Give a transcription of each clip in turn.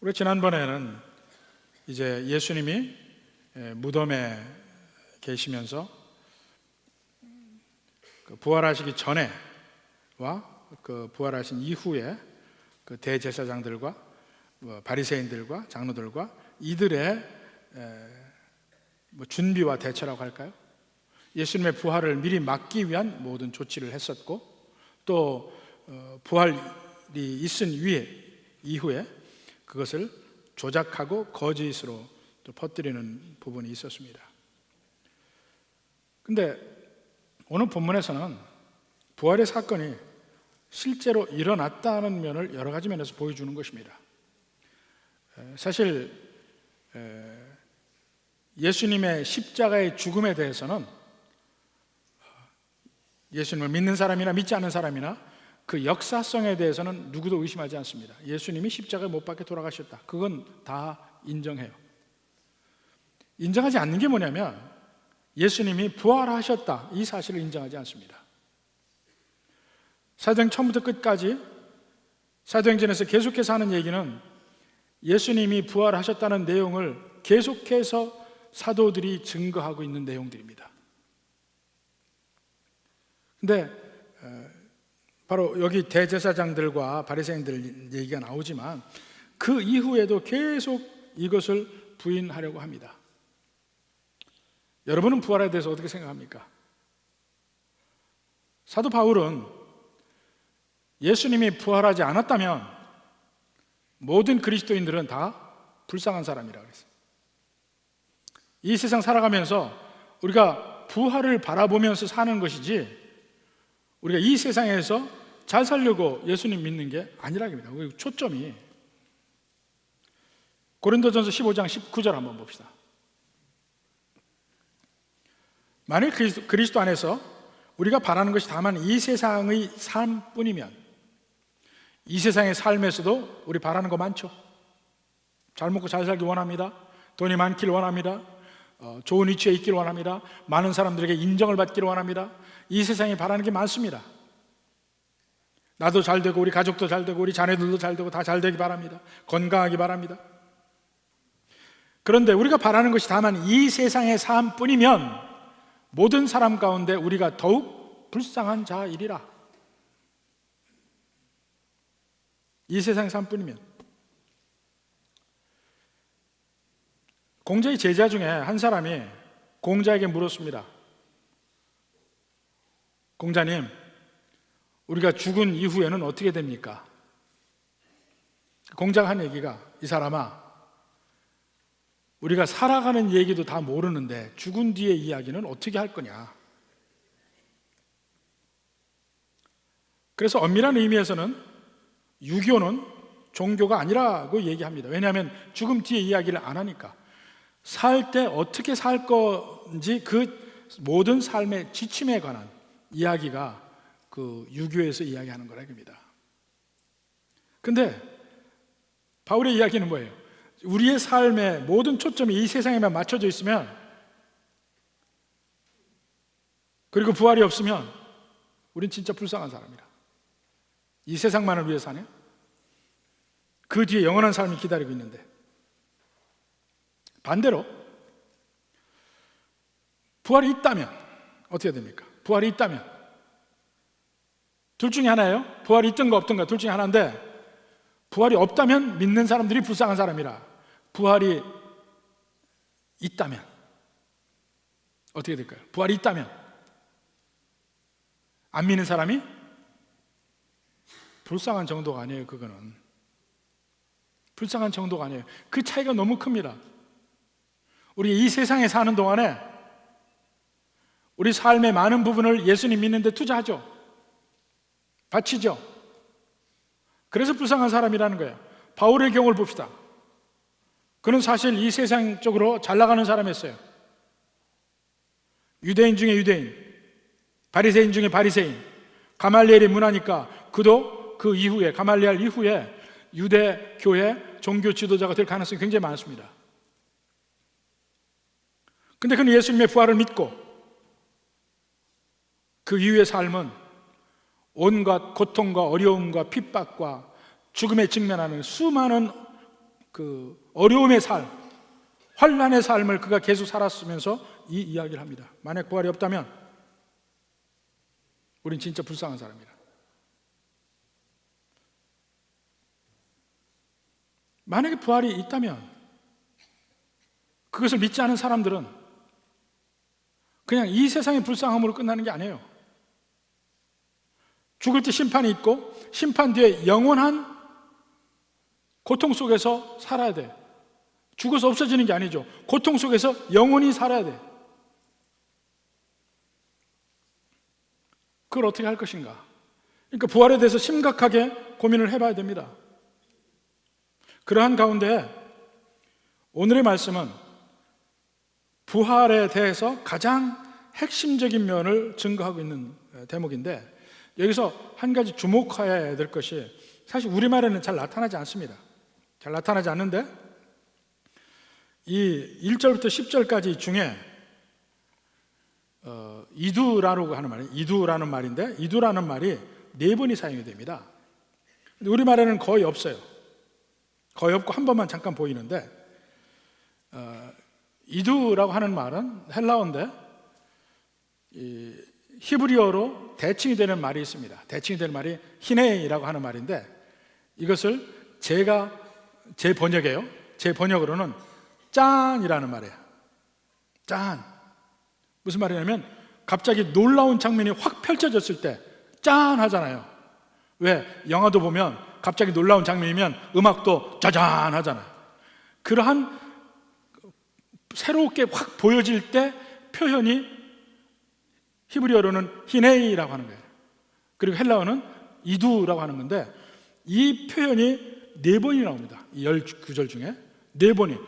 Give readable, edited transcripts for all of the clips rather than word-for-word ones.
우리 지난번에는 이제 예수님이 무덤에 계시면서 부활하시기 전에와 부활하신 이후에 그 대제사장들과 바리새인들과 장로들과 이들의 준비와 대처라고 할까요? 예수님의 부활을 미리 막기 위한 모든 조치를 했었고, 또 부활이 있은 이후에 그것을 조작하고 거짓으로 또 퍼뜨리는 부분이 있었습니다. 근데 오늘 본문에서는 부활의 사건이 실제로 일어났다는 면을 여러 가지 면에서 보여주는 것입니다. 사실 예수님의 십자가의 죽음에 대해서는 예수님을 믿는 사람이나 믿지 않는 사람이나 그 역사성에 대해서는 누구도 의심하지 않습니다. 예수님이 십자가에 못 박혀 돌아가셨다, 그건 다 인정해요. 인정하지 않는 게 뭐냐면 예수님이 부활하셨다, 이 사실을 인정하지 않습니다. 사도행 처음부터 끝까지 사도행전에서 계속해서 하는 얘기는 예수님이 부활하셨다는 내용을 계속해서 사도들이 증거하고 있는 내용들입니다. 근데 바로 여기 대제사장들과 바리새인들 얘기가 나오지만 그 이후에도 계속 이것을 부인하려고 합니다. 여러분은 부활에 대해서 어떻게 생각합니까? 사도 바울은 예수님이 부활하지 않았다면 모든 그리스도인들은 다 불쌍한 사람이라고 했어요. 이 세상 살아가면서 우리가 부활을 바라보면서 사는 것이지 우리가 이 세상에서 잘 살려고 예수님 믿는 게 아니라고 합니다. 초점이 고린도전서 15장 19절 한번 봅시다. 만일 그리스도 안에서 우리가 바라는 것이 다만 이 세상의 삶뿐이면, 이 세상의 삶에서도 우리 바라는 거 많죠. 잘 먹고 잘 살기 원합니다. 돈이 많기를 원합니다. 좋은 위치에 있기를 원합니다. 많은 사람들에게 인정을 받기를 원합니다. 이 세상에 바라는 게 많습니다. 나도 잘 되고 우리 가족도 잘 되고 우리 자녀들도 잘 되고 다 잘 되기 바랍니다. 건강하기 바랍니다. 그런데 우리가 바라는 것이 다만 이 세상의 삶뿐이면 모든 사람 가운데 우리가 더욱 불쌍한 자이리라. 이 세상의 삶뿐이면. 공자의 제자 중에 한 사람이 공자에게 물었습니다. 공자님, 우리가 죽은 이후에는 어떻게 됩니까? 공자가 한 얘기가, 이 사람아, 우리가 살아가는 얘기도 다 모르는데 죽은 뒤의 이야기는 어떻게 할 거냐. 그래서 엄밀한 의미에서는 유교는 종교가 아니라고 얘기합니다. 왜냐하면 죽음 뒤의 이야기를 안 하니까. 살 때 어떻게 살 건지 그 모든 삶의 지침에 관한 이야기가 그 유교에서 이야기하는 거라 겁니다. 근데 바울의 이야기는 뭐예요? 우리의 삶의 모든 초점이 이 세상에만 맞춰져 있으면, 그리고 부활이 없으면 우린 진짜 불쌍한 사람이라. 이 세상만을 위해 사네? 그 뒤에 영원한 삶이 기다리고 있는데. 반대로 부활이 있다면 어떻게 됩니까? 부활이 있다면 둘 중에 하나예요. 부활이 있든가 없든가 둘 중에 하나인데, 부활이 없다면 믿는 사람들이 불쌍한 사람이라. 부활이 있다면 어떻게 될까요? 부활이 있다면 안 믿는 사람이 불쌍한 정도가 아니에요. 그거는 불쌍한 정도가 아니에요. 그 차이가 너무 큽니다. 우리 이 세상에 사는 동안에 우리 삶의 많은 부분을 예수님 믿는 데 투자하죠. 바치죠. 그래서 불쌍한 사람이라는 거예요. 바울의 경우를 봅시다. 그는 사실 이 세상적으로 잘 나가는 사람이었어요. 유대인 중에 유대인, 바리새인 중에 바리새인. 가말리엘이 문하니까 그도 그 이후에, 가말리엘 이후에 유대 교회 종교 지도자가 될 가능성이 굉장히 많습니다. 근데 그는 예수님의 부활을 믿고 그 이후의 삶은 온갖 고통과 어려움과 핍박과 죽음에 직면하는 수많은 그 어려움의 삶, 환난의 삶을 그가 계속 살았으면서 이 이야기를 합니다. 만약 부활이 없다면 우린 진짜 불쌍한 사람이라. 만약에 부활이 있다면 그것을 믿지 않은 사람들은 그냥 이 세상의 불쌍함으로 끝나는 게 아니에요. 죽을 때 심판이 있고 심판 뒤에 영원한 고통 속에서 살아야 돼. 죽어서 없어지는 게 아니죠. 고통 속에서 영원히 살아야 돼. 그걸 어떻게 할 것인가? 그러니까 부활에 대해서 심각하게 고민을 해봐야 됩니다. 그러한 가운데 오늘의 말씀은 부활에 대해서 가장 핵심적인 면을 증거하고 있는 대목인데, 여기서 한 가지 주목해야 될 것이 사실 우리말에는 잘 나타나지 않습니다. 잘 나타나지 않는데 이 1절부터 10절까지 중에 이두라고 하는 말이 이두라는 말인데, 이두라는 말이 4번이 사용이 됩니다. 근데 우리말에는 거의 없어요. 거의 없고 한 번만 잠깐 보이는데, 이두라고 하는 말은 헬라어인데 히브리어로 대칭이 되는 말이 있습니다. 대칭이 되는 말이 히네이라고 하는 말인데, 이것을 제 번역이에요. 제 번역으로는 짠이라는 말이에요. 짠. 무슨 말이냐면 갑자기 놀라운 장면이 확 펼쳐졌을 때 짠 하잖아요. 왜? 영화도 보면 갑자기 놀라운 장면이면 음악도 짜잔 하잖아요. 그러한 새롭게 확 보여질 때 표현이 히브리어로는 히네이라고 하는 거예요. 그리고 헬라어는 이두라고 하는 건데, 이 표현이 4번이 나옵니다. 이 19절 중에 4번이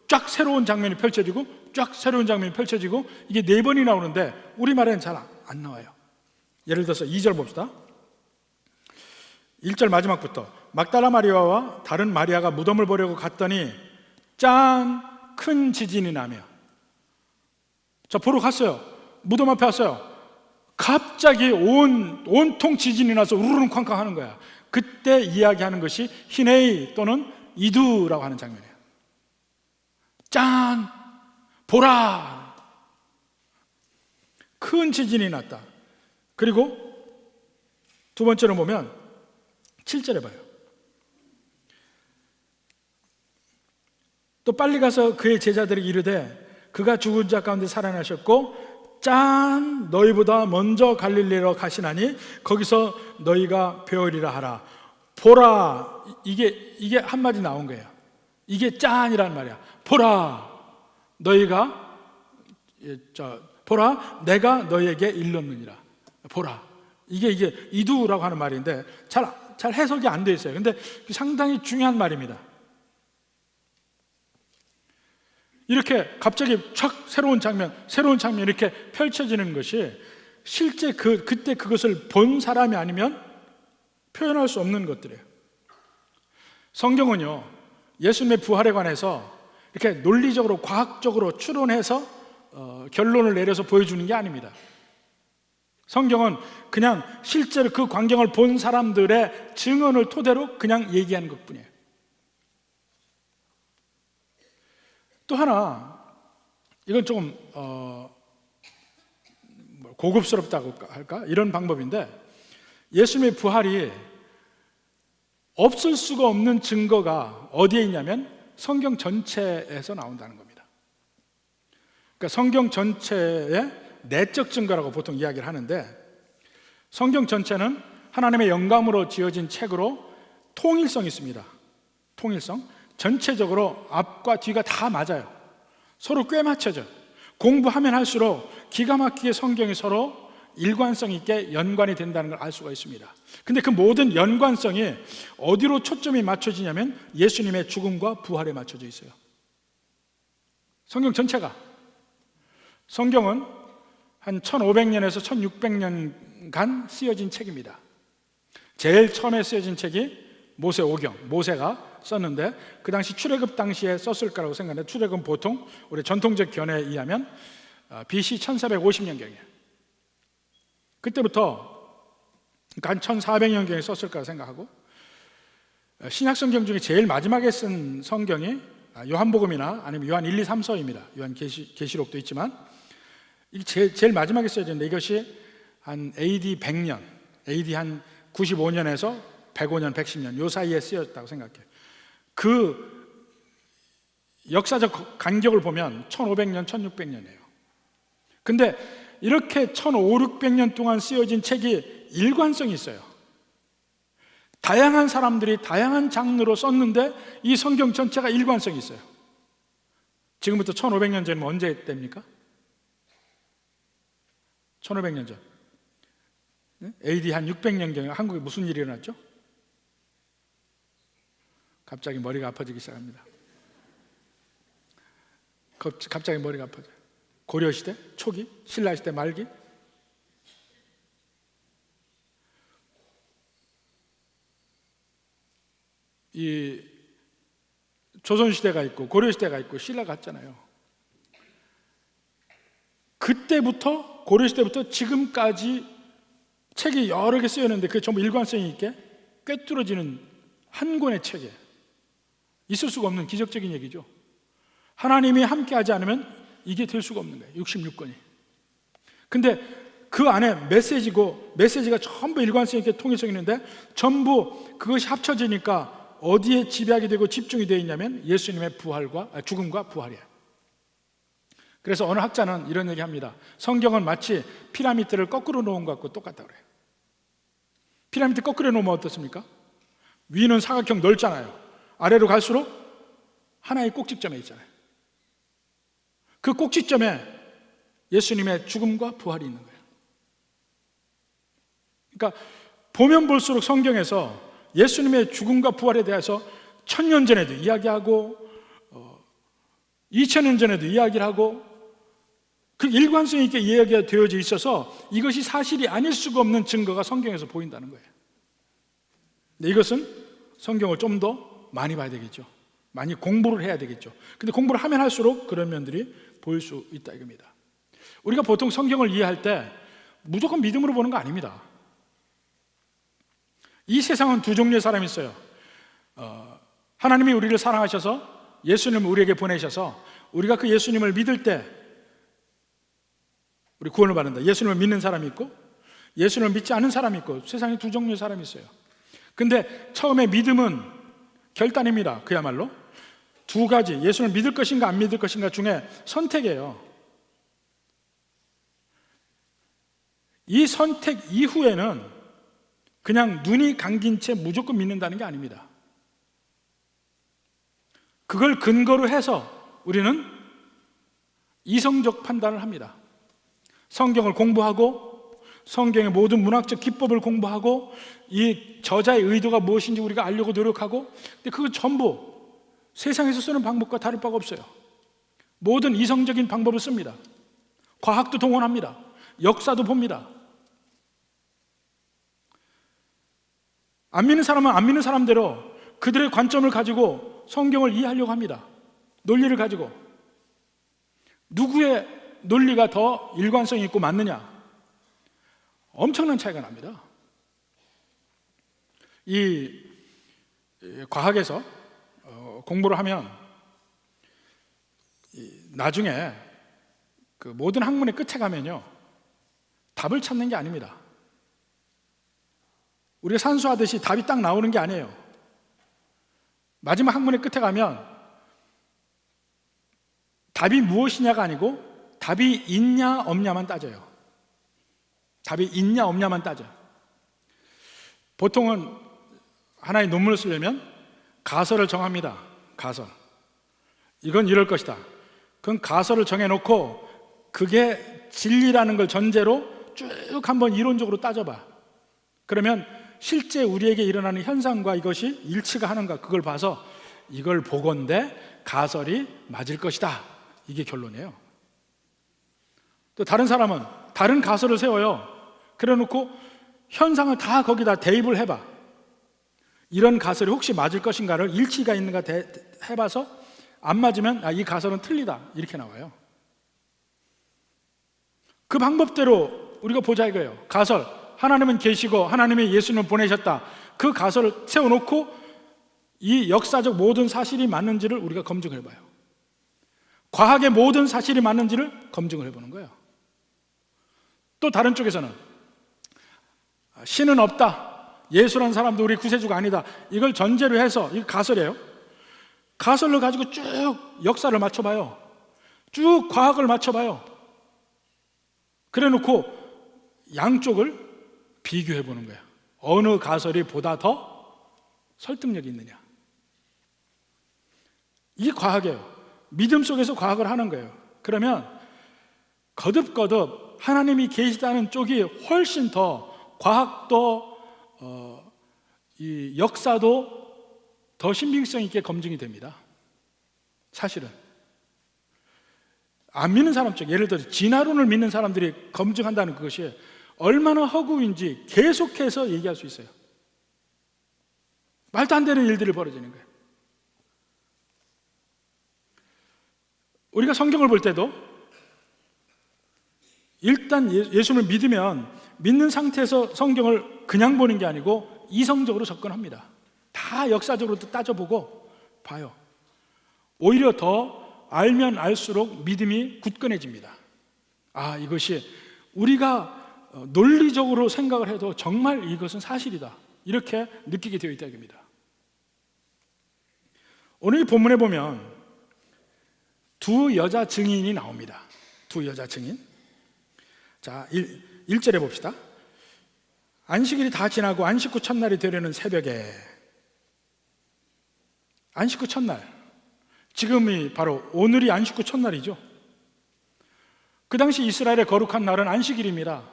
쫙 새로운 장면이 펼쳐지고 쫙 새로운 장면이 펼쳐지고, 이게 4번이 나오는데 우리말에는 잘 안 나와요. 예를 들어서 2절 봅시다. 1절 마지막부터 막달라 마리아와 다른 마리아가 무덤을 보려고 갔더니 짠! 큰 지진이 나며. 자, 보러 갔어요. 무덤 앞에 왔어요. 갑자기 온통 지진이 나서 우르릉 쾅쾅 하는 거야. 그때 이야기하는 것이 히네이 또는 이두라고 하는 장면이에요. 짠! 보라! 큰 지진이 났다. 그리고 두 번째로 보면 7절에 봐요. 또 빨리 가서 그의 제자들에게 이르되 그가 죽은 자 가운데 살아나셨고 짠! 너희보다 먼저 갈릴리로 가시나니 거기서 너희가 배우리라 하라. 보라! 이게 한마디 나온 거예요. 이게 짠이란 말이야. 보라! 너희가 보라! 내가 너희에게 일렀느니라. 보라! 이게 이두라고 하는 말인데 잘 해석이 안 돼 있어요. 근데 상당히 중요한 말입니다. 이렇게 갑자기 촥 새로운 장면 이렇게 펼쳐지는 것이 실제 그때 그것을 본 사람이 아니면 표현할 수 없는 것들이에요. 성경은요, 예수님의 부활에 관해서 이렇게 논리적으로 과학적으로 추론해서 결론을 내려서 보여주는 게 아닙니다. 성경은 그냥 실제로 그 광경을 본 사람들의 증언을 토대로 그냥 얘기하는 것뿐이에요. 또 하나, 이건 조금 고급스럽다고 할까? 이런 방법인데, 예수님의 부활이 없을 수가 없는 증거가 어디에 있냐면 성경 전체에서 나온다는 겁니다. 그러니까 성경 전체의 내적 증거라고 보통 이야기를 하는데, 성경 전체는 하나님의 영감으로 지어진 책으로 통일성이 있습니다. 통일성. 전체적으로 앞과 뒤가 다 맞아요. 서로 꽤 맞춰져. 공부하면 할수록 기가 막히게 성경이 서로 일관성 있게 연관이 된다는 걸 알 수가 있습니다. 근데 그 모든 연관성이 어디로 초점이 맞춰지냐면 예수님의 죽음과 부활에 맞춰져 있어요. 성경 전체가. 성경은 한 1500년에서 1600년간 쓰여진 책입니다. 제일 처음에 쓰여진 책이 모세오경, 모세가 썼는데 그 당시 출애굽 당시에 썼을 거라고 생각하는데, 출애굽은 보통 우리 전통적 견해에 의하면 BC 1450년경이에요. 그때부터 한 1400년경에 썼을 거라고 생각하고, 신약 성경 중에 제일 마지막에 쓴 성경이 요한복음이나 아니면 요한 1, 2, 3서입니다. 요한 계시록도 있지만 이게 제일 마지막에 써졌는데 이것이 한 AD 100년, AD 한 95년에서 105년, 110년 요 사이에 쓰였다고 생각해요. 그 역사적 간격을 보면 1500년, 1600년이에요. 근데 이렇게 1500, 600년 동안 쓰여진 책이 일관성이 있어요. 다양한 사람들이 다양한 장르로 썼는데 이 성경 전체가 일관성이 있어요. 지금부터 1500년 전이면 언제 때입니까? 1500년 전, AD 한 600년경에 한국에 무슨 일이 일어났죠? 갑자기 머리가 아파지기 시작합니다. 갑자기 머리가 아파져요. 고려시대 초기, 신라시대 말기. 이 조선시대가 있고 고려시대가 있고 신라가 있잖아요. 그때부터 고려시대부터 지금까지 책이 여러 개 쓰였는데 그게 전부 일관성이 있게 꿰뚫어지는 한 권의 책에 있을 수가 없는 기적적인 얘기죠. 하나님이 함께하지 않으면 이게 될 수가 없는 거예요. 66권이. 근데 그 안에 메시지가 전부 일관성 있게 통일성 있는데 전부 그것이 합쳐지니까 어디에 지배하게 되고 집중이 되어 있냐면 예수님의 죽음과 부활이에요. 그래서 어느 학자는 이런 얘기합니다. 성경은 마치 피라미드를 거꾸로 놓은 것 같고 똑같다고 그래요. 피라미드 거꾸로 놓으면 어떻습니까? 위는 사각형 넓잖아요. 아래로 갈수록 하나의 꼭지점에 있잖아요. 그 꼭지점에 예수님의 죽음과 부활이 있는 거예요. 그러니까 보면 볼수록 성경에서 예수님의 죽음과 부활에 대해서 1000년 전에도 이야기하고 2000년 전에도 이야기를 하고 그 일관성 있게 이야기가 되어져 있어서 이것이 사실이 아닐 수가 없는 증거가 성경에서 보인다는 거예요. 근데 이것은 성경을 좀 더 많이 봐야 되겠죠. 많이 공부를 해야 되겠죠. 근데 공부를 하면 할수록 그런 면들이 보일 수 있다 이겁니다. 우리가 보통 성경을 이해할 때 무조건 믿음으로 보는 거 아닙니다. 이 세상은 두 종류의 사람이 있어요. 하나님이 우리를 사랑하셔서 예수님을 우리에게 보내셔서 우리가 그 예수님을 믿을 때 우리 구원을 받는다. 예수님을 믿는 사람이 있고 예수님을 믿지 않는 사람이 있고 세상에 두 종류의 사람이 있어요. 근데 처음에 믿음은 결단입니다. 그야말로 두 가지, 예수님을 믿을 것인가 안 믿을 것인가 중에 선택이에요. 이 선택 이후에는 그냥 눈이 감긴 채 무조건 믿는다는 게 아닙니다. 그걸 근거로 해서 우리는 이성적 판단을 합니다. 성경을 공부하고 성경의 모든 문학적 기법을 공부하고 이 저자의 의도가 무엇인지 우리가 알려고 노력하고, 근데 그거 전부 세상에서 쓰는 방법과 다를 바가 없어요. 모든 이성적인 방법을 씁니다. 과학도 동원합니다. 역사도 봅니다. 안 믿는 사람은 안 믿는 사람대로 그들의 관점을 가지고 성경을 이해하려고 합니다. 논리를 가지고. 누구의 논리가 더 일관성이 있고 맞느냐? 엄청난 차이가 납니다. 이 과학에서 공부를 하면 나중에 그 모든 학문의 끝에 가면요, 답을 찾는 게 아닙니다. 우리가 산수하듯이 답이 딱 나오는 게 아니에요. 마지막 학문의 끝에 가면 답이 무엇이냐가 아니고 답이 있냐 없냐만 따져요. 답이 있냐 없냐만 따져요. 보통은 하나의 논문을 쓰려면 가설을 정합니다. 가설. 이건 이럴 것이다. 그건 가설을 정해놓고 그게 진리라는 걸 전제로 쭉 한번 이론적으로 따져봐. 그러면 실제 우리에게 일어나는 현상과 이것이 일치가 하는가, 그걸 봐서 이걸 보건대 가설이 맞을 것이다, 이게 결론이에요. 또 다른 사람은 다른 가설을 세워요. 그래 놓고 현상을 다 거기다 대입을 해봐. 이런 가설이 혹시 맞을 것인가를 일치가 있는가 해봐서 안 맞으면 이 가설은 틀리다, 이렇게 나와요. 그 방법대로 우리가 보자 이거예요. 가설, 하나님은 계시고 하나님이 예수님을 보내셨다, 그 가설을 세워놓고 이 역사적 모든 사실이 맞는지를 우리가 검증을 해봐요. 과학의 모든 사실이 맞는지를 검증을 해보는 거예요. 또 다른 쪽에서는 신은 없다, 예수라는 사람도 우리 구세주가 아니다, 이걸 전제로 해서, 이거 가설이에요. 가설을 가지고 쭉 역사를 맞춰봐요. 쭉 과학을 맞춰봐요. 그래 놓고 양쪽을 비교해 보는 거예요. 어느 가설이 보다 더 설득력이 있느냐. 이게 과학이에요. 믿음 속에서 과학을 하는 거예요. 그러면 거듭거듭 하나님이 계시다는 쪽이 훨씬 더 과학도 이 역사도 더 신빙성 있게 검증이 됩니다. 사실은 안 믿는 사람 쪽, 예를 들어 진화론을 믿는 사람들이 검증한다는 그것이 얼마나 허구인지 계속해서 얘기할 수 있어요. 말도 안 되는 일들이 벌어지는 거예요. 우리가 성경을 볼 때도 일단 예수를 믿으면 믿는 상태에서 성경을 그냥 보는 게 아니고 이성적으로 접근합니다. 다 역사적으로 따져보고 봐요. 오히려 더 알면 알수록 믿음이 굳건해집니다. 아, 이것이 우리가 논리적으로 생각을 해도 정말 이것은 사실이다, 이렇게 느끼게 되어 있다 이겁니다. 오늘 본문에 보면 두 여자 증인이 나옵니다. 두 여자 증인. 자, 1절에 봅시다. 안식일이 다 지나고 안식 후 첫날이 되려는 새벽에, 안식 후 첫날, 지금이 바로 오늘이 안식 후 첫날이죠. 그 당시 이스라엘의 거룩한 날은 안식일입니다.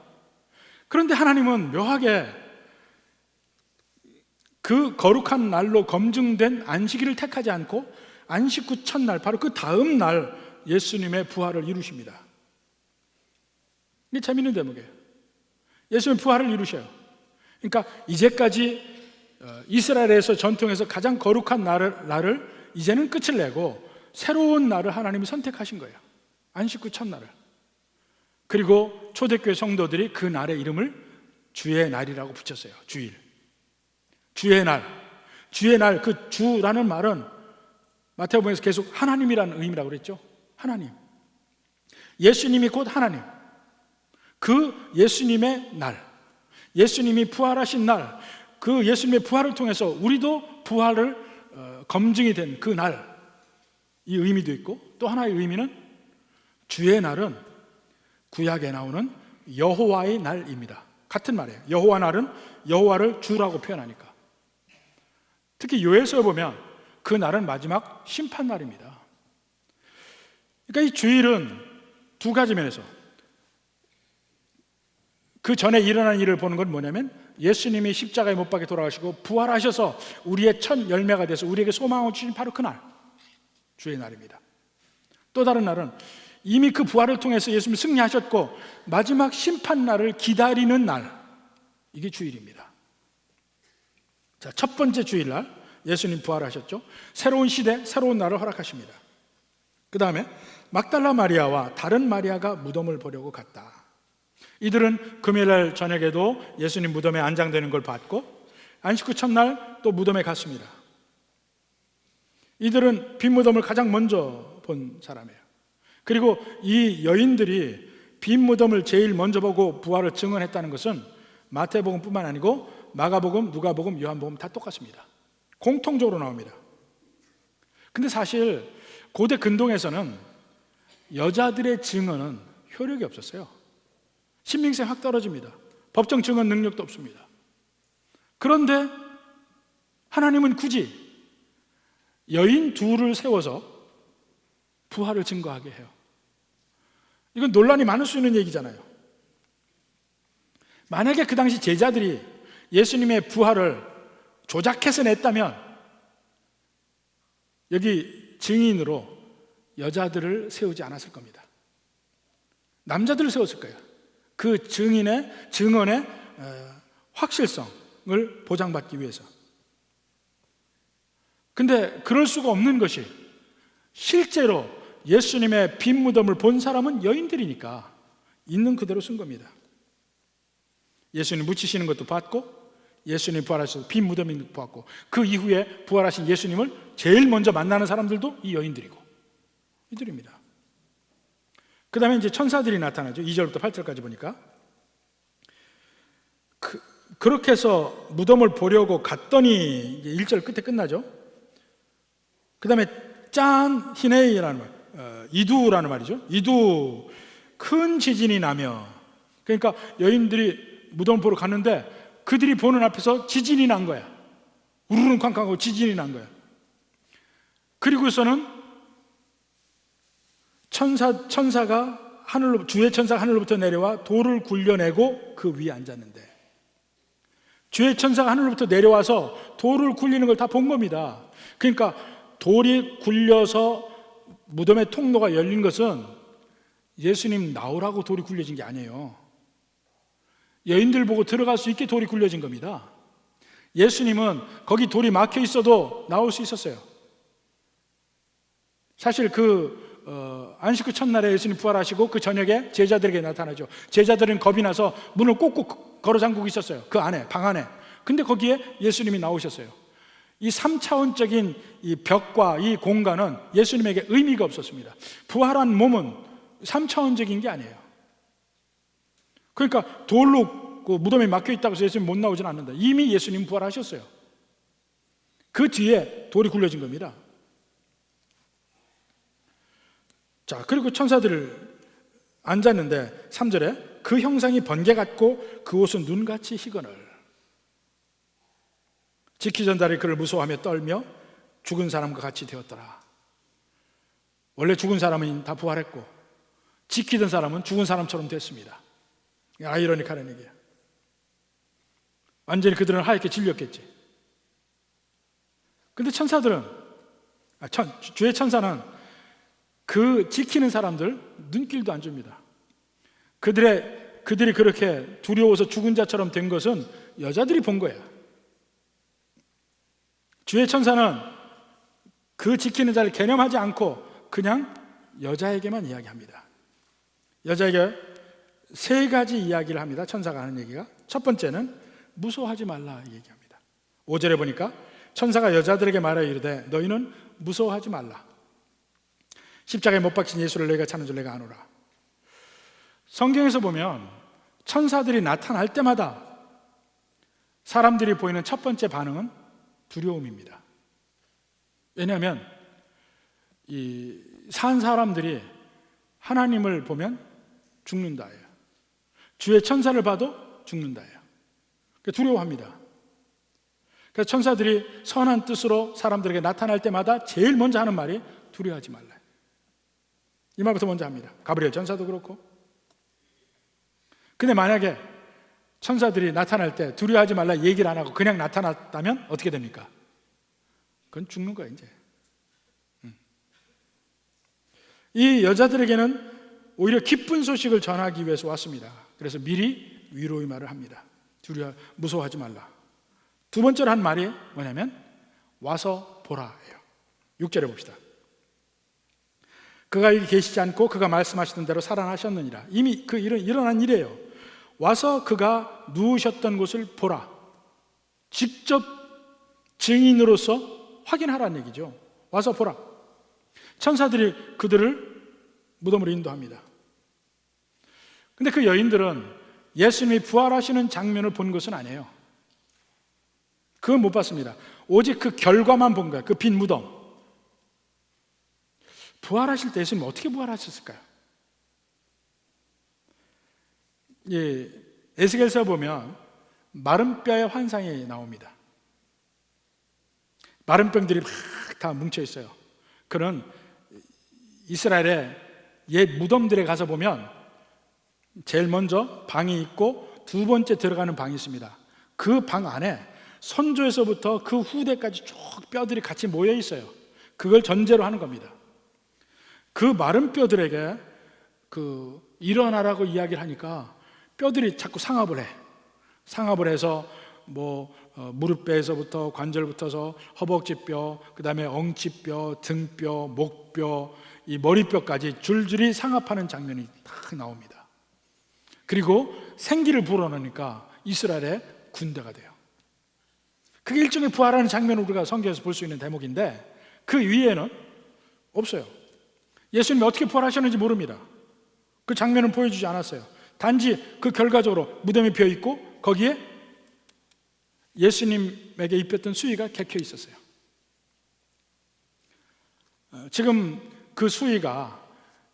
그런데 하나님은 묘하게 그 거룩한 날로 검증된 안식일을 택하지 않고 안식 후 첫날, 바로 그 다음 날 예수님의 부활을 이루십니다. 이게 재밌는 대목이에요. 예수님의 부활을 이루셔요. 그러니까 이제까지 이스라엘에서 전통에서 가장 거룩한 날을 이제는 끝을 내고 새로운 날을 하나님이 선택하신 거예요. 안식 후 첫날을. 그리고 초대교회 성도들이 그 날의 이름을 주의 날이라고 붙였어요. 주일. 주의 날. 주의 날, 그 주라는 말은 마태복음에서 계속 하나님이라는 의미라고 그랬죠. 하나님. 예수님이 곧 하나님. 그 예수님의 날, 예수님이 부활하신 날, 그 예수님의 부활을 통해서 우리도 부활을 검증이 된 그 날, 이 의미도 있고, 또 하나의 의미는 주의 날은 구약에 나오는 여호와의 날입니다. 같은 말이에요. 여호와 날은 여호와를 주라고 표현하니까. 특히 요엘서에 보면 그 날은 마지막 심판 날입니다. 그러니까 이 주일은 두 가지 면에서, 그 전에 일어난 일을 보는 건 뭐냐면 예수님이 십자가에 못 박혀 돌아가시고 부활하셔서 우리의 첫 열매가 돼서 우리에게 소망을 주신 바로 그날, 주의 날입니다. 또 다른 날은 이미 그 부활을 통해서 예수님이 승리하셨고 마지막 심판 날을 기다리는 날, 이게 주일입니다. 자, 첫 번째 주일날 예수님 부활하셨죠. 새로운 시대, 새로운 날을 허락하십니다. 그 다음에 막달라 마리아와 다른 마리아가 무덤을 보려고 갔다. 이들은 금요일날 저녁에도 예수님 무덤에 안장되는 걸 봤고 안식 후 첫날 또 무덤에 갔습니다. 이들은 빈 무덤을 가장 먼저 본 사람이에요. 그리고 이 여인들이 빈 무덤을 제일 먼저 보고 부활을 증언했다는 것은 마태복음뿐만 아니고 마가복음, 누가복음, 요한복음 다 똑같습니다. 공통적으로 나옵니다. 근데 사실 고대 근동에서는 여자들의 증언은 효력이 없었어요. 신빙성이 확 떨어집니다. 법정 증언 능력도 없습니다. 그런데 하나님은 굳이 여인 둘을 세워서 부활을 증거하게 해요. 이건 논란이 많을 수 있는 얘기잖아요. 만약에 그 당시 제자들이 예수님의 부활을 조작해서 냈다면 여기 증인으로 여자들을 세우지 않았을 겁니다. 남자들을 세웠을 거예요. 그 증언의 확실성을 보장받기 위해서. 근데 그럴 수가 없는 것이 실제로 예수님의 빈 무덤을 본 사람은 여인들이니까 있는 그대로 쓴 겁니다. 예수님 묻히시는 것도 봤고 예수님 부활하셔서 빈 무덤이 보았고, 그 이후에 부활하신 예수님을 제일 먼저 만나는 사람들도 이 여인들이고, 이들입니다. 그 다음에 이제 천사들이 나타나죠. 2절부터 8절까지 보니까 그렇게 해서 무덤을 보려고 갔더니, 1절 끝에 끝나죠. 그 다음에 짠 히네이라는 말, 이두라는 말이죠. 이두, 큰 지진이 나며, 그러니까 여인들이 무덤 보러 갔는데 그들이 보는 앞에서 지진이 난 거야. 우르릉 쾅쾅하고 지진이 난 거야. 그리고서는 천사가 주의 천사가 하늘로부터 내려와 돌을 굴려내고 그 위에 앉았는데, 주의 천사가 하늘로부터 내려와서 돌을 굴리는 걸 다 본 겁니다. 그러니까 돌이 굴려서 무덤의 통로가 열린 것은 예수님 나오라고 돌이 굴려진 게 아니에요. 여인들 보고 들어갈 수 있게 돌이 굴려진 겁니다. 예수님은 거기 돌이 막혀 있어도 나올 수 있었어요. 사실 안식 후 첫날에 예수님 부활하시고 그 저녁에 제자들에게 나타나죠. 제자들은 겁이 나서 문을 꼭꼭 걸어 잠그고 있었어요. 그 안에, 방 안에. 근데 거기에 예수님이 나오셨어요. 이 3차원적인 이 벽과 이 공간은 예수님에게 의미가 없었습니다. 부활한 몸은 3차원적인 게 아니에요. 그러니까 돌로 그 무덤에 막혀 있다고 해서 예수님 못 나오지는 않는다. 이미 예수님 부활하셨어요. 그 뒤에 돌이 굴려진 겁니다. 자, 그리고 천사들을 앉았는데 3절에 그 형상이 번개 같고 그 옷은 눈같이 희거늘. 지키던 자들이 그를 무서워하며 떨며 죽은 사람과 같이 되었더라. 원래 죽은 사람은 다 부활했고 지키던 사람은 죽은 사람처럼 됐습니다. 아이러니컬한 얘기야. 완전히 그들은 하얗게 질렸겠지. 근데 천사들은, 주의 천사는 그 지키는 사람들 눈길도 안 줍니다. 그들이 그렇게 두려워서 죽은 자처럼 된 것은 여자들이 본 거야. 주의 천사는 그 지키는 자를 개념하지 않고 그냥 여자에게만 이야기합니다. 여자에게 3가지 이야기를 합니다. 천사가 하는 얘기가. 첫 번째는 무서워하지 말라 얘기합니다. 5절에 보니까 천사가 여자들에게 말하여 이르되 너희는 무서워하지 말라. 십자가에 못 박힌 예수를 너희가 찾는 줄 내가 아노라. 성경에서 보면 천사들이 나타날 때마다 사람들이 보이는 첫 번째 반응은 두려움입니다. 왜냐하면 산 사람들이 하나님을 보면 죽는다예요. 주의 천사를 봐도 죽는다예요. 두려워합니다. 그래서 천사들이 선한 뜻으로 사람들에게 나타날 때마다 제일 먼저 하는 말이 두려워하지 말라. 이 말부터 먼저 합니다. 가브리엘 천사도 그렇고. 근데 만약에 천사들이 나타날 때 두려워하지 말라 얘기를 안 하고 그냥 나타났다면 어떻게 됩니까? 그건 죽는 거야 이제. 이 여자들에게는 오히려 기쁜 소식을 전하기 위해서 왔습니다. 그래서 미리 위로의 말을 합니다. 무서워하지 말라. 두 번째로 한 말이 뭐냐면 와서 보라예요. 6절에 봅시다. 그가 여기 계시지 않고 그가 말씀하시던 대로 살아나셨느니라. 이미 그 일은 일어난 일이에요. 와서 그가 누우셨던 곳을 보라. 직접 증인으로서 확인하라는 얘기죠. 와서 보라. 천사들이 그들을 무덤으로 인도합니다. 근데 그 여인들은 예수님이 부활하시는 장면을 본 것은 아니에요. 그건 못 봤습니다. 오직 그 결과만 본 거예요. 그 빈 무덤. 부활하실 때 예수님 어떻게 부활하셨을까요? 에스겔서 보면 마른 뼈의 환상이 나옵니다. 마른 뼈들이 막 다 뭉쳐 있어요. 그런 이스라엘의 옛 무덤들에 가서 보면 제일 먼저 방이 있고 두 번째 들어가는 방이 있습니다. 그 방 안에 선조에서부터 그 후대까지 쭉 뼈들이 같이 모여 있어요. 그걸 전제로 하는 겁니다. 그 마른 뼈들에게 일어나라고 이야기를 하니까 뼈들이 자꾸 상합을 해. 상합을 해서 무릎뼈에서부터 관절부터서 허벅지뼈, 그 다음에 엉치뼈, 등뼈, 목뼈, 이 머리뼈까지 줄줄이 상합하는 장면이 딱 나옵니다. 그리고 생기를 불어넣으니까 이스라엘의 군대가 돼요. 그게 일종의 부활하는 장면을 우리가 성경에서 볼 수 있는 대목인데 그 위에는 없어요. 예수님이 어떻게 부활하셨는지 모릅니다. 그 장면을 보여주지 않았어요. 단지 그 결과적으로 무덤이 비어있고 거기에 예수님에게 입혔던 수의가 객혀 있었어요. 지금 그 수의가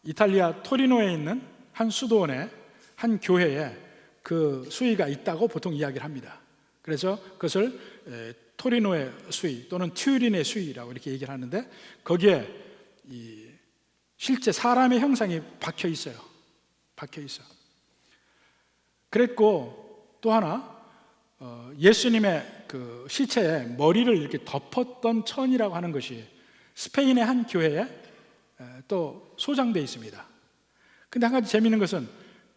이탈리아 토리노에 있는 한 수도원의 한 교회에 그 수의가 있다고 보통 이야기를 합니다. 그래서 그것을 토리노의 수의 또는 튜린의 수의라고 이렇게 얘기를 하는데 거기에 실제 사람의 형상이 박혀 있어요. 박혀 있어. 그랬고 또 하나 예수님의 그 시체에 머리를 이렇게 덮었던 천이라고 하는 것이 스페인의 한 교회에 또 소장되어 있습니다. 근데 한 가지 재미있는 것은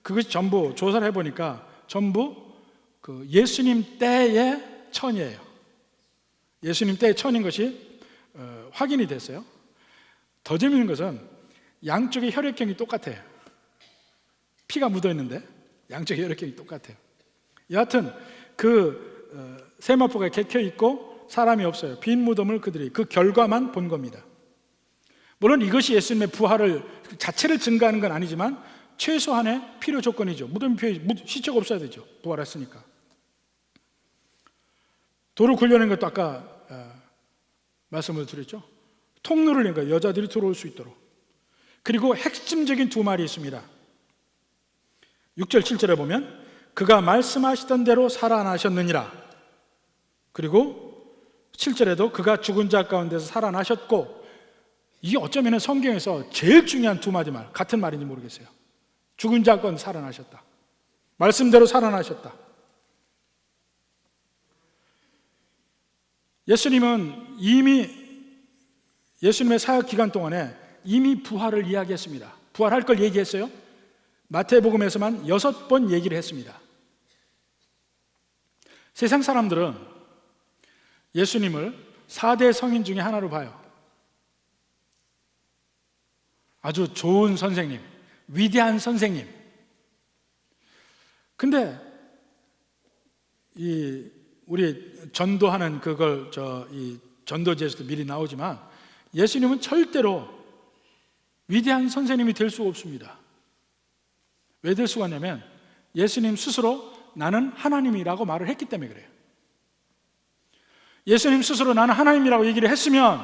그것이 전부 조사를 해보니까 전부 그 예수님 때의 천이에요. 예수님 때의 천인 것이 확인이 됐어요. 더 재미있는 것은 양쪽의 혈액형이 똑같아요. 피가 묻어 있는데 양쪽의 혈액형이 똑같아요. 여하튼 그 세마포가 객혀 있고 사람이 없어요. 빈 무덤을 그들이 그 결과만 본 겁니다. 물론 이것이 예수님의 부활을 자체를 증가하는 건 아니지만 최소한의 필요 조건이죠. 무덤이 비어 시체가 없어야 되죠. 부활했으니까. 돌을 굴려낸 것도 아까 말씀을 드렸죠. 통로를 낸 거예요. 여자들이 들어올 수 있도록. 그리고 핵심적인 두 말이 있습니다. 6절 7절에 보면 그가 말씀하시던 대로 살아나셨느니라. 그리고 7절에도 그가 죽은 자 가운데서 살아나셨고, 이게 어쩌면 성경에서 제일 중요한 두 마디 말, 같은 말인지 모르겠어요. 죽은 자 가운데 살아나셨다. 말씀대로 살아나셨다. 예수님은 이미 예수님의 사역 기간 동안에 이미 부활을 이야기했습니다. 부활할 걸 얘기했어요. 마태복음에서만 6번 얘기를 했습니다. 세상 사람들은 예수님을 4대 성인 중에 하나로 봐요. 아주 좋은 선생님, 위대한 선생님. 근데 우리 전도하는 그걸 이 전도지에서도 미리 나오지만 예수님은 절대로 위대한 선생님이 될 수가 없습니다. 왜 될 수가 없냐면 예수님 스스로 나는 하나님이라고 말을 했기 때문에 그래요. 예수님 스스로 나는 하나님이라고 얘기를 했으면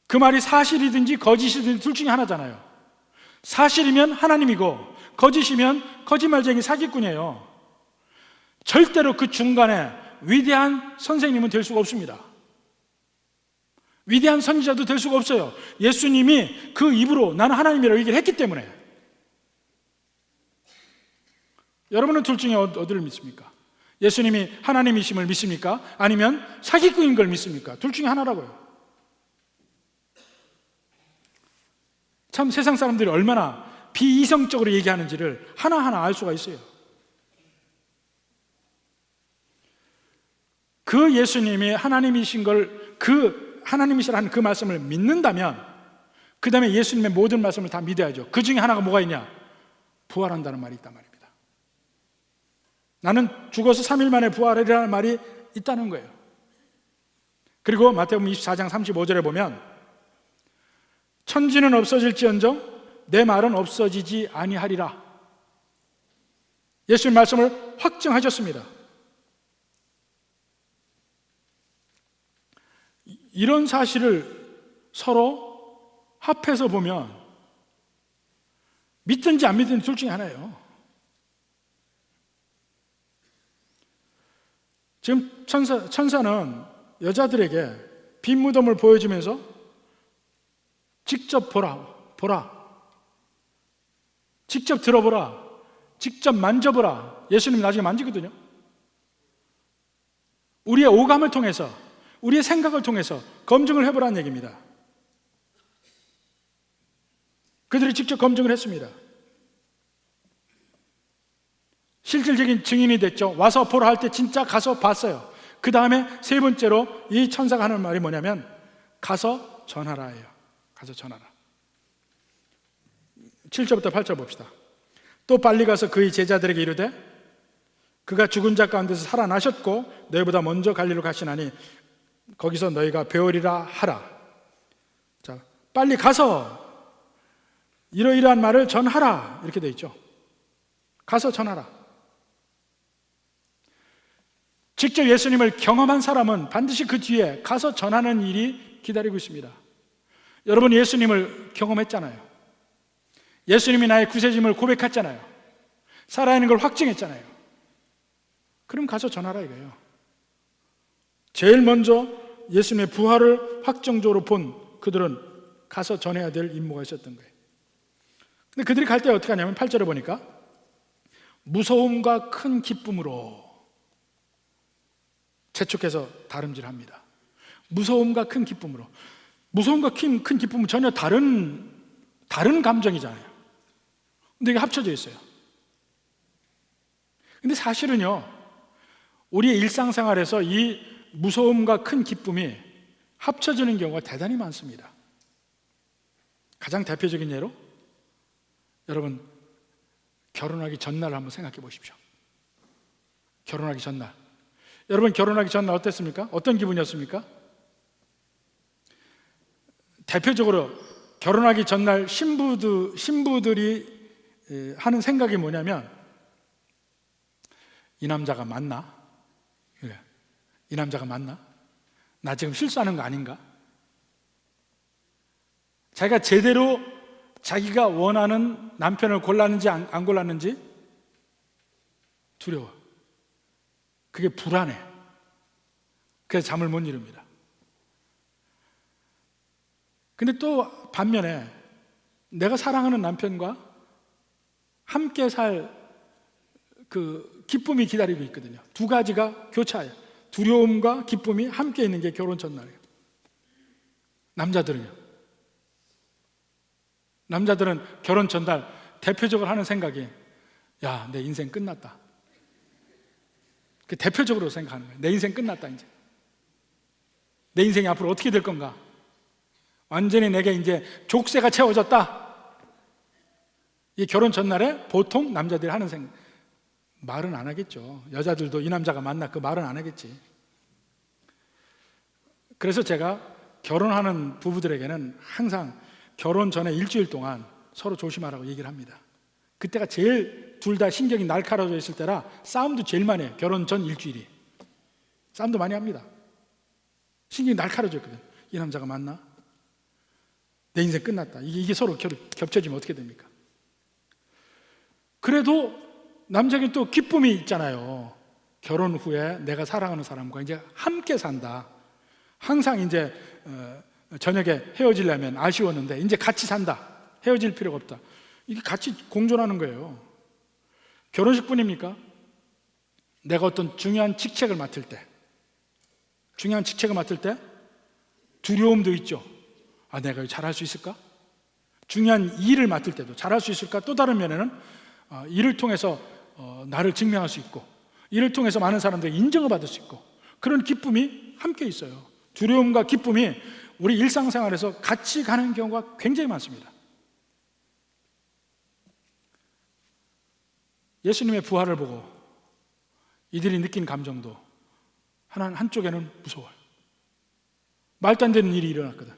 그 말이 사실이든지 거짓이든지 둘 중에 하나잖아요. 사실이면 하나님이고 거짓이면 거짓말쟁이 사기꾼이에요. 절대로 그 중간에 위대한 선생님은 될 수가 없습니다. 위대한 선지자도 될 수가 없어요. 예수님이 그 입으로 나는 하나님이라고 얘기를 했기 때문에. 여러분은 둘 중에 어디를 믿습니까? 예수님이 하나님이심을 믿습니까? 아니면 사기꾼인 걸 믿습니까? 둘 중에 하나라고요. 참 세상 사람들이 얼마나 비이성적으로 얘기하는지를 하나하나 알 수가 있어요. 그 예수님이 하나님이신 걸, 그 하나님이시라는 그 말씀을 믿는다면 그 다음에 예수님의 모든 말씀을 다 믿어야죠. 그 중에 하나가 뭐가 있냐? 부활한다는 말이 있단 말입니다. 나는 죽어서 3일 만에 부활하리라는 말이 있다는 거예요. 그리고 마태복음 24장 35절에 보면 천지는 없어질지언정 내 말은 없어지지 아니하리라. 예수님 말씀을 확증하셨습니다. 이런 사실을 서로 합해서 보면 믿든지 안 믿든지 둘 중에 하나예요. 지금 천사는 여자들에게 빈 무덤을 보여주면서 직접 보라, 직접 들어보라, 직접 만져보라. 예수님 나중에 만지거든요. 우리의 오감을 통해서, 우리의 생각을 통해서 검증을 해보라는 얘기입니다. 그들이 직접 검증을 했습니다. 실질적인 증인이 됐죠. 와서 보라 할 때 진짜 가서 봤어요. 그 다음에 세 번째로 이 천사가 하는 말이 뭐냐면 가서 전하라예요. 가서 전하라. 7절부터 8절 봅시다. 또 빨리 가서 그의 제자들에게 이르되 그가 죽은 자 가운데서 살아나셨고 너희보다 먼저 갈릴리로 가시나니 거기서 너희가 배우리라 하라. 자, 빨리 가서 이러이러한 말을 전하라 이렇게 되어 있죠. 가서 전하라. 직접 예수님을 경험한 사람은 반드시 그 뒤에 가서 전하는 일이 기다리고 있습니다. 여러분, 예수님을 경험했잖아요. 예수님이 나의 구세주임을 고백했잖아요. 살아있는 걸 확증했잖아요. 그럼 가서 전하라 이거예요. 제일 먼저 예수님의 부활을 확정적으로 본 그들은 가서 전해야 될 임무가 있었던 거예요. 근데 그들이 갈 때 어떻게 하냐면 8절에 보니까 무서움과 큰 기쁨으로 재촉해서 다름질합니다. 무서움과 큰 기쁨으로. 무서움과 큰 기쁨은 전혀 다른 감정이잖아요. 근데 이게 합쳐져 있어요. 근데 사실은요, 우리의 일상생활에서 이 무서움과 큰 기쁨이 합쳐지는 경우가 대단히 많습니다. 가장 대표적인 예로 여러분, 결혼하기 전날을 한번 생각해 보십시오. 결혼하기 전날. 여러분, 결혼하기 전날 어땠습니까? 어떤 기분이었습니까? 대표적으로 결혼하기 전날 신부들이 하는 생각이 뭐냐면, 이 남자가 맞나? 이 남자가 맞나? 나 지금 실수하는 거 아닌가? 자기가 제대로 자기가 원하는 남편을 골랐는지 안 골랐는지 두려워. 그게 불안해. 그래서 잠을 못 이룹니다. 근데 또 반면에 내가 사랑하는 남편과 함께 살 그 기쁨이 기다리고 있거든요. 두 가지가 교차해요. 두려움과 기쁨이 함께 있는 게 결혼 전날이에요. 남자들은 결혼 전날 대표적으로 하는 생각이, 야, 내 인생 끝났다. 그 대표적으로 생각하는 거예요. 내 인생 끝났다. 이제 내 인생이 앞으로 어떻게 될 건가? 완전히 내게 이제 족쇄가 채워졌다. 이 결혼 전날에 보통 남자들이 하는 생각, 말은 안 하겠죠. 여자들도 이 남자가 맞나 그 말은 안 하겠지. 그래서 제가 결혼하는 부부들에게는 항상 결혼 전에 일주일 동안 서로 조심하라고 얘기를 합니다. 그때가 제일 둘 다 신경이 날카로워져 있을 때라 싸움도 제일 많이 해요. 결혼 전 일주일이 싸움도 많이 합니다. 신경이 날카로워져 있거든. 이 남자가 맞나? 내 인생 끝났다. 이게 서로 겹쳐지면 어떻게 됩니까? 그래도 남자에게 또 기쁨이 있잖아요. 결혼 후에 내가 사랑하는 사람과 이제 함께 산다. 항상 이제 저녁에 헤어지려면 아쉬웠는데 이제 같이 산다. 헤어질 필요가 없다. 이게 같이 공존하는 거예요. 결혼식뿐입니까? 내가 어떤 중요한 직책을 맡을 때 두려움도 있죠. 아, 내가 이거 잘할 수 있을까? 중요한 일을 맡을 때도 잘할 수 있을까? 또 다른 면에는 일을 통해서 나를 증명할 수 있고, 일을 통해서 많은 사람들에게 인정을 받을 수 있고, 그런 기쁨이 함께 있어요. 두려움과 기쁨이 우리 일상생활에서 같이 가는 경우가 굉장히 많습니다. 예수님의 부활을 보고 이들이 느낀 감정도 한쪽에는 무서워요. 말도 안 되는 일이 일어났거든.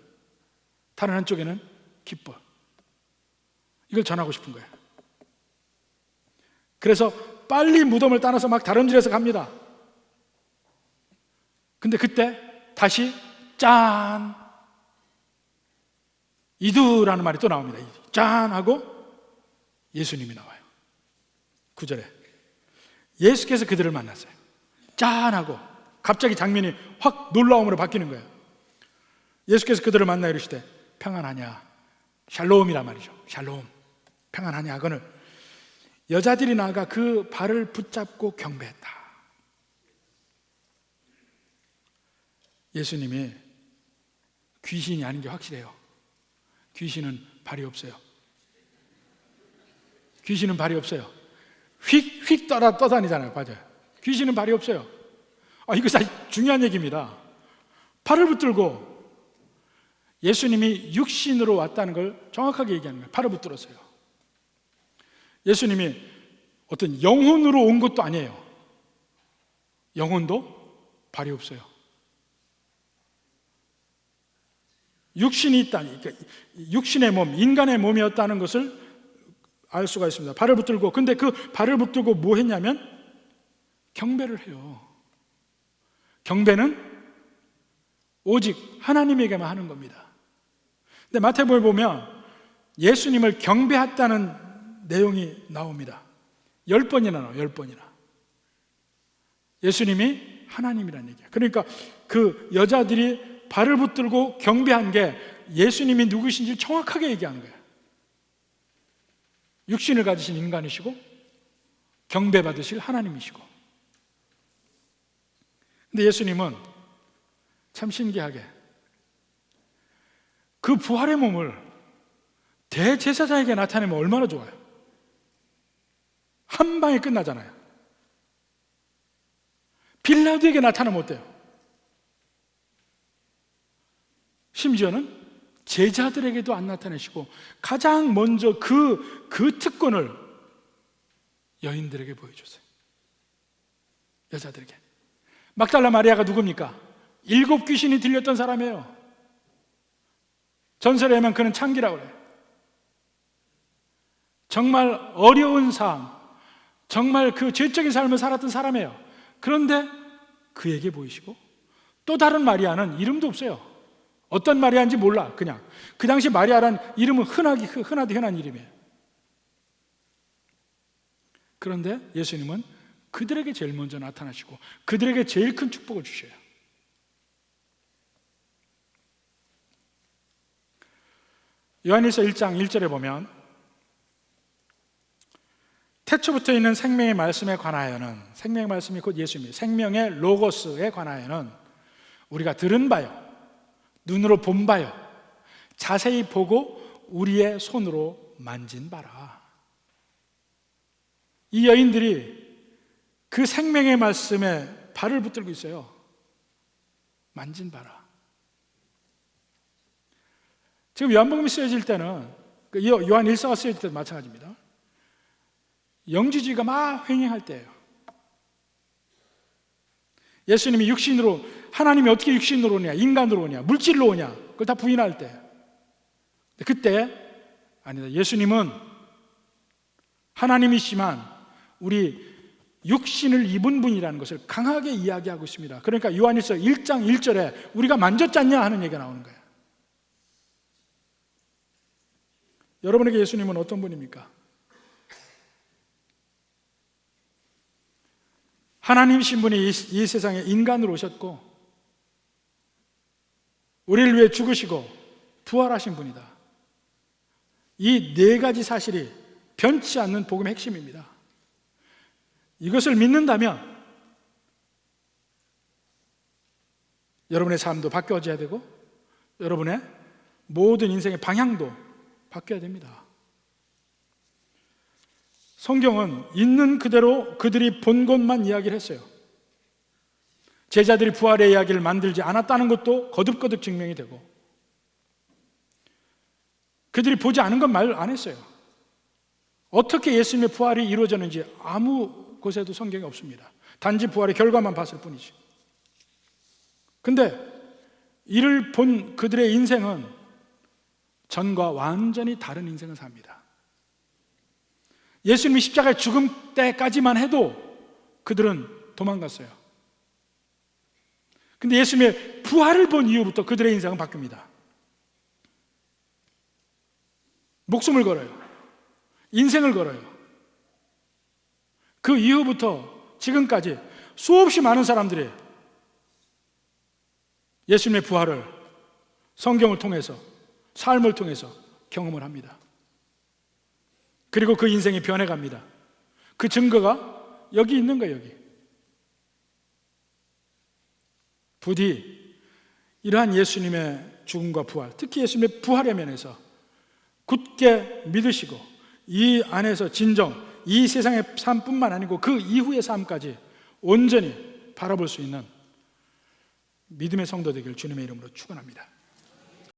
다른 한쪽에는 기뻐. 이걸 전하고 싶은 거예요. 그래서 빨리 무덤을 따라서 막 다름질해서 갑니다. 근데 그때 다시 짠! 이두라는 말이 또 나옵니다. 짠! 하고 예수님이 나와요. 9절에 예수께서 그들을 만났어요. 짠! 하고 갑자기 장면이 확 놀라움으로 바뀌는 거예요. 예수께서 그들을 만나 이르시되 평안하냐? 샬롬이란 말이죠. 샬롬. 평안하냐? 하거늘 여자들이 나아가 그 발을 붙잡고 경배했다. 예수님이 귀신이 아닌 게 확실해요. 귀신은 발이 없어요. 귀신은 발이 없어요. 휙휙 떠다니잖아요. 맞아요. 귀신은 발이 없어요. 이거 사실 중요한 얘기입니다. 발을 붙들고 예수님이 육신으로 왔다는 걸 정확하게 얘기하는 거예요. 발을 붙들었어요. 예수님이 어떤 영혼으로 온 것도 아니에요. 영혼도 발이 없어요. 육신이 있다니, 그러니까 육신의 몸, 인간의 몸이었다는 것을 알 수가 있습니다. 발을 붙들고, 근데 그 발을 붙들고 뭐 했냐면 경배를 해요. 경배는 오직 하나님에게만 하는 겁니다. 근데 마태복음을 보면 예수님을 경배했다는 내용이 나옵니다. 10번이나 나와요. 10번이나. 예수님이 하나님이라는 얘기예요. 그러니까 그 여자들이 발을 붙들고 경배한 게 예수님이 누구신지 정확하게 얘기하는 거예요. 육신을 가지신 인간이시고 경배받으실 하나님이시고. 근데 예수님은 참 신기하게 그 부활의 몸을 대제사장에게 나타내면 얼마나 좋아요. 한 방에 끝나잖아요. 빌라도에게 나타나면 어때요? 심지어는 제자들에게도 안 나타내시고 가장 먼저 그 특권을 여인들에게 보여줬어요. 여자들에게. 막달라 마리아가 누굽니까? 7 귀신이 들렸던 사람이에요. 전설에 의하면 그는 창기라고 그래요. 정말 어려운 삶, 정말 그 죄적인 삶을 살았던 사람이에요. 그런데 그에게 보이시고, 또 다른 마리아는 이름도 없어요. 어떤 마리아인지 몰라. 그냥 그 당시 마리아란 이름은 흔하디 흔한 이름이에요. 그런데 예수님은 그들에게 제일 먼저 나타나시고 그들에게 제일 큰 축복을 주셔요. 요한일서 1장 1절에 보면 태초부터 있는 생명의 말씀에 관하여는, 생명의 말씀이 곧 예수님이에요. 생명의 로고스에 관하여는 우리가 들은 바요, 눈으로 본 바요, 자세히 보고 우리의 손으로 만진 바라. 이 여인들이 그 생명의 말씀에 발을 붙들고 있어요. 만진 바라. 지금 요한복음이 쓰여질 때는, 요한 1서가 쓰여질 때도 마찬가지입니다. 영지주의가 막 횡행할 때예요. 예수님이 육신으로, 하나님이 어떻게 육신으로 오냐, 인간으로 오냐, 물질로 오냐, 그걸 다 부인할 때, 그때 아니다, 예수님은 하나님이시만 우리 육신을 입은 분이라는 것을 강하게 이야기하고 있습니다. 그러니까 요한일서 1장 1절에 우리가 만졌잖냐 하는 얘기가 나오는 거예요. 여러분에게 예수님은 어떤 분입니까? 하나님이신 분이 이 세상에 인간으로 오셨고 우리를 위해 죽으시고 부활하신 분이다. 이 4가지 사실이 변치 않는 복음의 핵심입니다. 이것을 믿는다면 여러분의 삶도 바뀌어져야 되고 여러분의 모든 인생의 방향도 바뀌어야 됩니다. 성경은 있는 그대로 그들이 본 것만 이야기를 했어요. 제자들이 부활의 이야기를 만들지 않았다는 것도 거듭거듭 증명이 되고, 그들이 보지 않은 건 말 안 했어요. 어떻게 예수님의 부활이 이루어졌는지 아무 곳에도 성경이 없습니다. 단지 부활의 결과만 봤을 뿐이지. 근데 이를 본 그들의 인생은 전과 완전히 다른 인생을 삽니다. 예수님이 십자가에 죽음 때까지만 해도 그들은 도망갔어요. 근데 예수님의 부활을 본 이후부터 그들의 인생은 바뀝니다. 목숨을 걸어요. 인생을 걸어요. 그 이후부터 지금까지 수없이 많은 사람들이 예수님의 부활을 성경을 통해서, 삶을 통해서 경험을 합니다. 그리고 그 인생이 변해갑니다. 그 증거가 여기 있는 거예요. 여기. 부디 이러한 예수님의 죽음과 부활, 특히 예수님의 부활의 면에서 굳게 믿으시고 이 안에서 진정, 이 세상의 삶뿐만 아니고 그 이후의 삶까지 온전히 바라볼 수 있는 믿음의 성도 되길 주님의 이름으로 축원합니다.